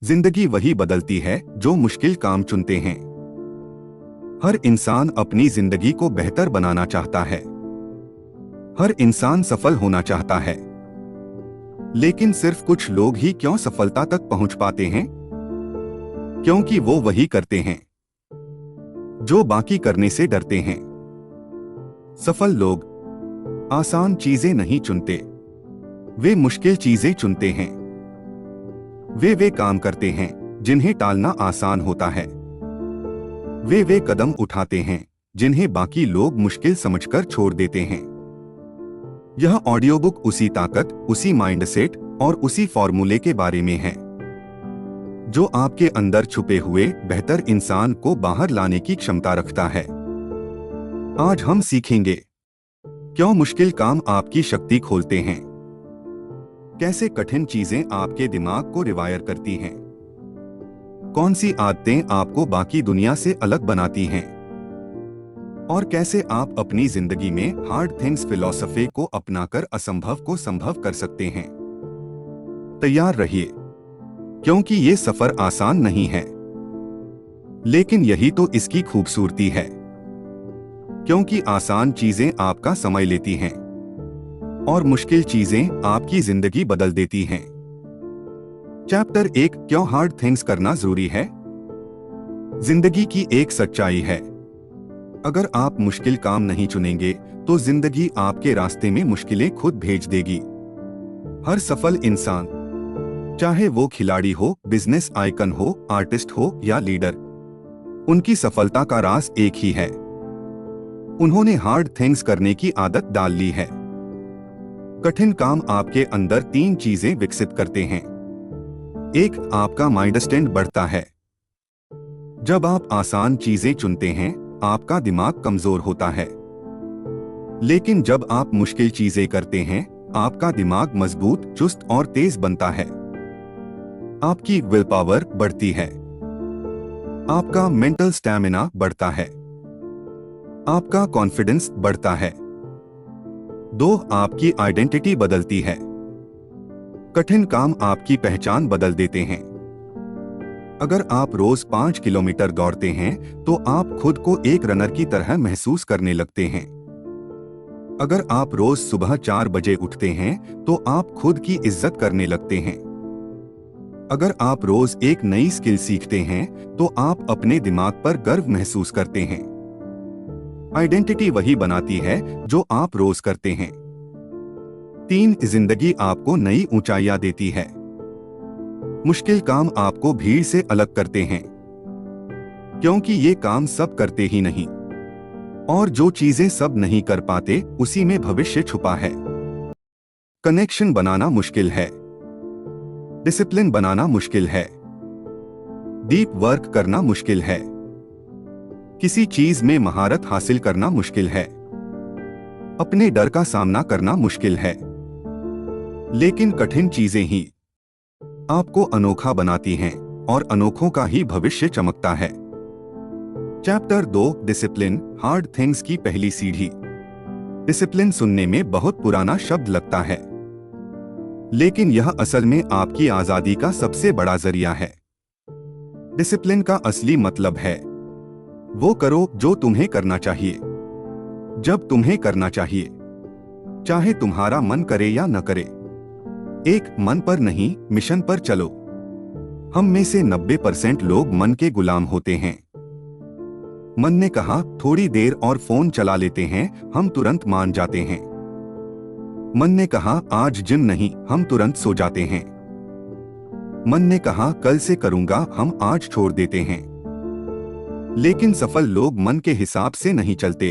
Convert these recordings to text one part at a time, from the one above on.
जिंदगी वही बदलती है जो मुश्किल काम चुनते हैं। हर इंसान अपनी जिंदगी को बेहतर बनाना चाहता है। हर इंसान सफल होना चाहता है। लेकिन सिर्फ कुछ लोग ही क्यों सफलता तक पहुंच पाते हैं? क्योंकि वो वही करते हैं जो बाकी करने से डरते हैं। सफल लोग आसान चीजें नहीं चुनते, वे मुश्किल चीजें चुनते हैं। वे काम करते हैं जिन्हें टालना आसान होता है। वे कदम उठाते हैं जिन्हें बाकी लोग मुश्किल समझकर छोड़ देते हैं। यह ऑडियो बुक उसी ताकत, उसी माइंडसेट और उसी फॉर्मूले के बारे में है जो आपके अंदर छुपे हुए बेहतर इंसान को बाहर लाने की क्षमता रखता है। आज हम सीखेंगे क्यों मुश्किल काम आपकी शक्ति खोलते हैं, कैसे कठिन चीजें आपके दिमाग को रिवायर करती हैं, कौन सी आदतें आपको बाकी दुनिया से अलग बनाती हैं, और कैसे आप अपनी जिंदगी में हार्ड थिंग्स फिलॉसफी को अपनाकर असंभव को संभव कर सकते हैं। तैयार रहिए, क्योंकि ये सफर आसान नहीं है, लेकिन यही तो इसकी खूबसूरती है। क्योंकि आसान चीजें आपका समय लेती हैं और मुश्किल चीजें आपकी जिंदगी बदल देती हैं। चैप्टर 1, क्यों हार्ड थिंग्स करना जरूरी है। जिंदगी की एक सच्चाई है, अगर आप मुश्किल काम नहीं चुनेंगे तो जिंदगी आपके रास्ते में मुश्किलें खुद भेज देगी। हर सफल इंसान, चाहे वो खिलाड़ी हो, बिजनेस आइकन हो, आर्टिस्ट हो या लीडर, उनकी सफलता का राज एक ही है, उन्होंने हार्ड थिंग्स करने की आदत डाल ली है। कठिन काम आपके अंदर 3 चीजें विकसित करते हैं। 1, आपका माइंडसेट बढ़ता है। जब आप आसान चीजें चुनते हैं, आपका दिमाग कमजोर होता है। लेकिन जब आप मुश्किल चीजें करते हैं, आपका दिमाग मजबूत, चुस्त और तेज बनता है। आपकी विल पावर बढ़ती है। आपका मेंटल स्टैमिना बढ़ता है। आपका कॉन्फिडेंस बढ़ता है। 2, आपकी आइडेंटिटी बदलती है। कठिन काम आपकी पहचान बदल देते हैं। अगर आप रोज 5 किलोमीटर दौड़ते हैं तो आप खुद को एक रनर की तरह महसूस करने लगते हैं। अगर आप रोज सुबह 4 बजे उठते हैं तो आप खुद की इज्जत करने लगते हैं। अगर आप रोज एक नई स्किल सीखते हैं तो आप अपने दिमाग पर गर्व महसूस करते हैं। आइडेंटिटी वही बनाती है जो आप रोज करते हैं। 3, जिंदगी आपको नई ऊंचाइयां देती है। मुश्किल काम आपको भीड़ से अलग करते हैं, क्योंकि ये काम सब करते ही नहीं, और जो चीजें सब नहीं कर पाते उसी में भविष्य छुपा है। कनेक्शन बनाना मुश्किल है, डिसिप्लिन बनाना मुश्किल है, डीप वर्क करना मुश्किल है, किसी चीज में महारत हासिल करना मुश्किल है, अपने डर का सामना करना मुश्किल है। लेकिन कठिन चीजें ही आपको अनोखा बनाती हैं और अनोखों का ही भविष्य चमकता है। चैप्टर 2, डिसिप्लिन, हार्ड थिंग्स की पहली सीढ़ी। डिसिप्लिन सुनने में बहुत पुराना शब्द लगता है, लेकिन यह असल में आपकी आजादी का सबसे बड़ा जरिया है। डिसिप्लिन का असली मतलब है वो करो जो तुम्हें करना चाहिए, जब तुम्हें करना चाहिए, चाहे तुम्हारा मन करे या न करे। एक मन पर नहीं, मिशन पर चलो। हम में से 90% लोग मन के गुलाम होते हैं। मन ने कहा थोड़ी देर और फोन चला लेते हैं, हम तुरंत मान जाते हैं। मन ने कहा आज जिम नहीं, हम तुरंत सो जाते हैं। मन ने कहा कल से करूंगा, हम आज छोड़ देते हैं। लेकिन सफल लोग मन के हिसाब से नहीं चलते,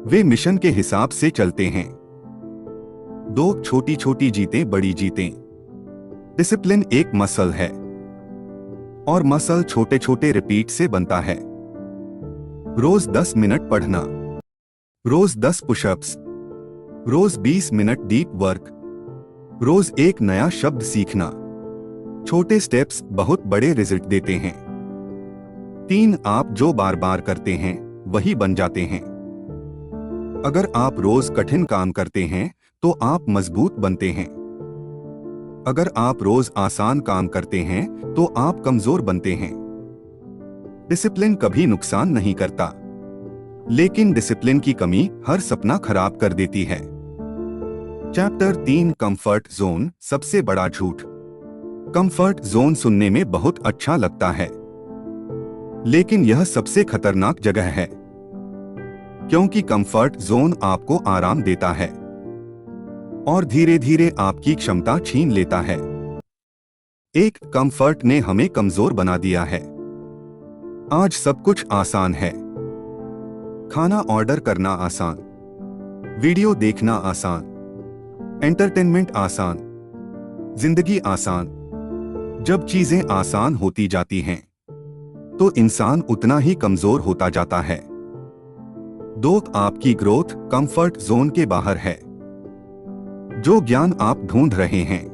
वे मिशन के हिसाब से चलते हैं। 2, छोटी छोटी जीतें बड़ी जीतें। डिसिप्लिन एक मसल है और मसल छोटे छोटे रिपीट से बनता है। रोज 10 मिनट पढ़ना, रोज 10 पुशअप्स, रोज 20 मिनट डीप वर्क, रोज एक नया शब्द सीखना। छोटे स्टेप्स बहुत बड़े रिजल्ट देते हैं। 3, आप जो बार बार करते हैं वही बन जाते हैं। अगर आप रोज कठिन काम करते हैं तो आप मजबूत बनते हैं। अगर आप रोज आसान काम करते हैं तो आप कमजोर बनते हैं। डिसिप्लिन कभी नुकसान नहीं करता, लेकिन डिसिप्लिन की कमी हर सपना खराब कर देती है। चैप्टर 3 कंफर्ट जोन, सबसे बड़ा झूठ। कंफर्ट जोन सुनने में बहुत अच्छा लगता है, लेकिन यह सबसे खतरनाक जगह है, क्योंकि कंफर्ट जोन आपको आराम देता है और धीरे धीरे आपकी क्षमता छीन लेता है। एक कंफर्ट ने हमें कमजोर बना दिया है। आज सब कुछ आसान है। खाना ऑर्डर करना आसान, वीडियो देखना आसान, एंटरटेनमेंट आसान, जिंदगी आसान। जब चीजें आसान होती जाती हैं, तो इंसान उतना ही कमजोर होता जाता है। आपकी ग्रोथ कंफर्ट जोन के बाहर है। जो ज्ञान आप ढूंढ रहे हैं,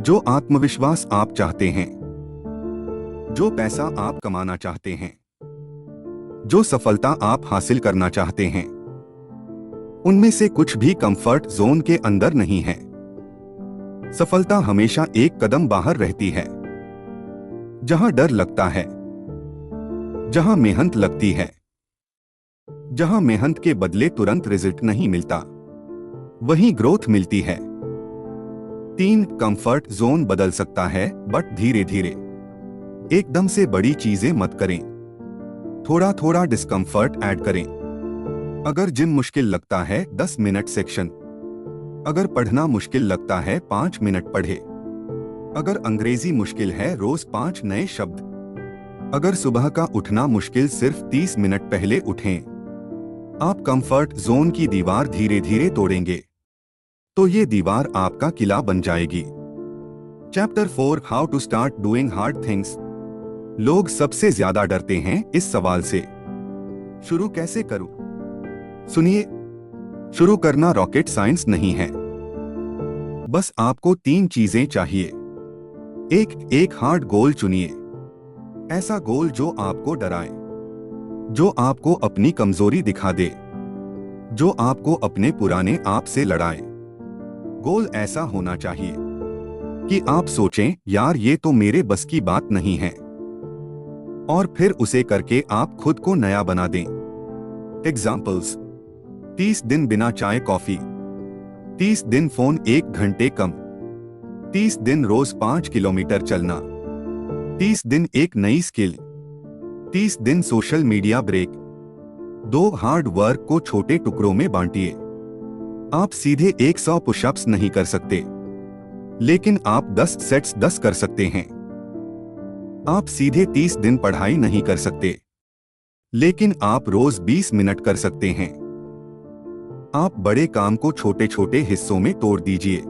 जो आत्मविश्वास आप चाहते हैं, जो पैसा आप कमाना चाहते हैं, जो सफलता आप हासिल करना चाहते हैं, उनमें से कुछ भी कंफर्ट जोन के अंदर नहीं है। सफलता हमेशा एक कदम बाहर रहती है, जहां डर लगता है, जहां मेहनत लगती है, जहां मेहनत के बदले तुरंत रिजल्ट नहीं मिलता, वहीं ग्रोथ मिलती है। 3 कंफर्ट जोन बदल सकता है, बट धीरे धीरे। एकदम से बड़ी चीजें मत करें, थोड़ा थोड़ा डिस्कंफर्ट ऐड करें। अगर जिम मुश्किल लगता है, 10 मिनट सेक्शन। अगर पढ़ना मुश्किल लगता है, 5 मिनट पढ़े। अगर अंग्रेजी मुश्किल है, रोज 5 नए शब्द। अगर सुबह का उठना मुश्किल, सिर्फ 30 मिनट पहले उठें। आप कंफर्ट जोन की दीवार धीरे धीरे तोड़ेंगे, तो ये दीवार आपका किला बन जाएगी। Chapter 4 how to start doing hard things. लोग सबसे ज्यादा डरते हैं इस सवाल से, शुरू कैसे करूं? सुनिए, शुरू करना रॉकेट साइंस नहीं है। बस आपको 3 चीजें चाहिए। एक हार्ड गोल चुनिए। ऐसा गोल जो आपको डराए, जो आपको अपनी कमजोरी दिखा दे, जो आपको अपने पुराने आप से लड़ाए। गोल ऐसा होना चाहिए कि आप सोचें, यार ये तो मेरे बस की बात नहीं है, और फिर उसे करके आप खुद को नया बना दें। एग्जाम्पल्स: 30 दिन बिना चाय कॉफी, 30 दिन फोन 1 घंटे कम, 30 दिन रोज 5 किलोमीटर चलना, 30 दिन एक नई स्किल, 30 दिन social media break. 2 hard work को छोटे टुकड़ों में बांटिए। आप सीधे 100 पुशअप्स नहीं कर सकते, लेकिन आप 10 सेट्स 10 कर सकते हैं। आप सीधे 30 दिन पढ़ाई नहीं कर सकते, लेकिन आप रोज 20 मिनट कर सकते हैं। आप बड़े काम को छोटे छोटे हिस्सों में तोड़ दीजिए,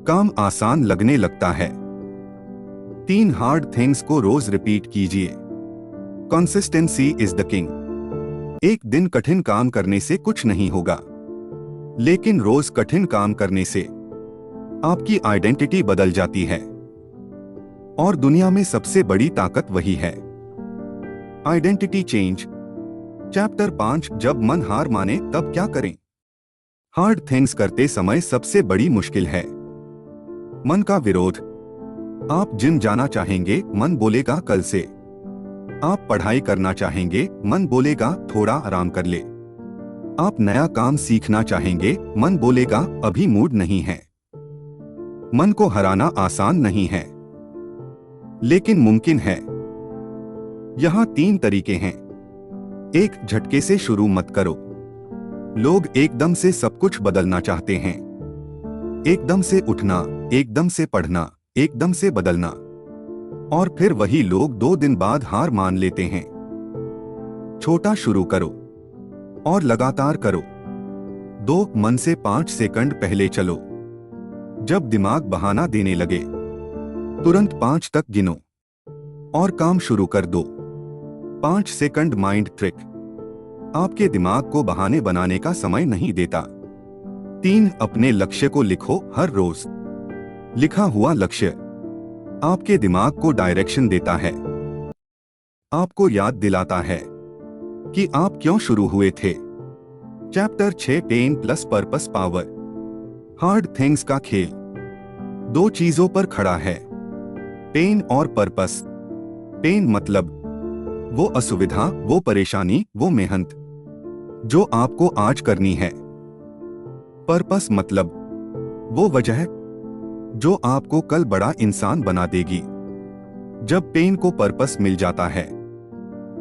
काम आसान लगने लगता है। 3 हार्ड थिंग्स को रोज रिपीट कीजिए। Consistency is the king. एक दिन कठिन काम करने से कुछ नहीं होगा, लेकिन रोज कठिन काम करने से आपकी आइडेंटिटी बदल जाती है, और दुनिया में सबसे बड़ी ताकत वही है, आइडेंटिटी चेंज। चैप्टर 5 जब मन हार माने तब क्या करें। हार्ड थिंग्स करते समय सबसे बड़ी मुश्किल है मन का विरोध। आप जिम जाना चाहेंगे, मन बोलेगा कल से। आप पढ़ाई करना चाहेंगे, मन बोलेगा थोड़ा आराम कर ले। आप नया काम सीखना चाहेंगे, मन बोलेगा अभी मूड नहीं है। मन को हराना आसान नहीं है, लेकिन मुमकिन है। यहां 3 तरीके हैं। 1, झटके से शुरू मत करो। लोग एकदम से सब कुछ बदलना चाहते हैं, एकदम से उठना, एकदम से पढ़ना, एकदम से बदलना, और फिर वही लोग 2 दिन बाद हार मान लेते हैं। छोटा शुरू करो और लगातार करो। 2, मन से 5 सेकंड पहले चलो। जब दिमाग बहाना देने लगे, तुरंत 5 तक गिनो और काम शुरू कर दो। 5 सेकंड माइंड ट्रिक आपके दिमाग को बहाने बनाने का समय नहीं देता। 3, अपने लक्ष्य को लिखो हर रोज। लिखा हुआ लक्ष्य आपके दिमाग को डायरेक्शन देता है, आपको याद दिलाता है कि आप क्यों शुरू हुए थे। Chapter 6 pen plus purpose power. Hard things का खेल। दो चीजों पर खड़ा है, पेन और पर्पस। पेन मतलब वो असुविधा, वो परेशानी, वो मेहनत जो आपको आज करनी है। पर्पस मतलब वो वजह जो आपको कल बड़ा इंसान बना देगी। जब पेन को पर्पस मिल जाता है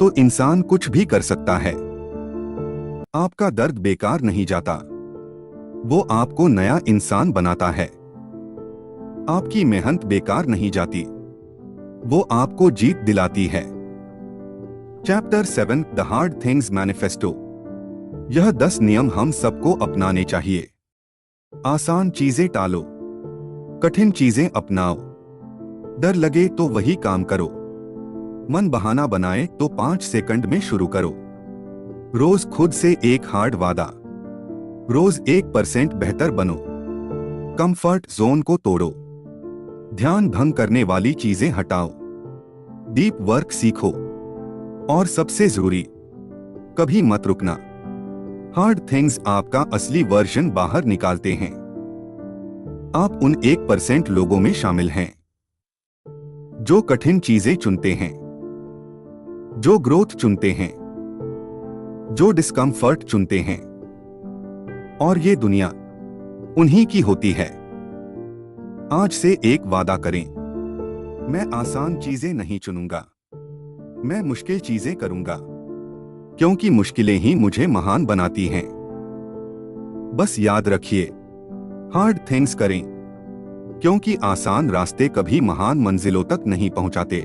तो इंसान कुछ भी कर सकता है। आपका दर्द बेकार नहीं जाता, वो आपको नया इंसान बनाता है। आपकी मेहनत बेकार नहीं जाती, वो आपको जीत दिलाती है। Chapter 7 the hard things manifesto. यह 10 नियम हम सबको अपनाने चाहिए। आसान चीजें टालो, कठिन चीजें अपनाओ। डर लगे तो वही काम करो, मन बहाना बनाए तो 5 सेकंड में शुरू करो। रोज खुद से एक हार्ड वादा, रोज 1% बेहतर बनो। कंफर्ट जोन को तोड़ो, ध्यान भंग करने वाली चीजें हटाओ। डीप वर्क सीखो और सबसे जरूरी, कभी मत रुकना। हार्ड थिंग्स आपका असली वर्जन बाहर निकालते हैं। आप उन 1% लोगों में शामिल हैं जो कठिन चीजें चुनते हैं, जो ग्रोथ चुनते हैं, जो डिस्कम्फर्ट चुनते हैं। और ये दुनिया उन्हीं की होती है। आज से एक वादा करें, मैं आसान चीजें नहीं चुनूंगा, मैं मुश्किल चीजें करूंगा, क्योंकि मुश्किलें ही मुझे महान बनाती हैं। बस याद रखिए, हार्ड थिंग्स करें, क्योंकि आसान रास्ते कभी महान मंजिलों तक नहीं पहुंचाते।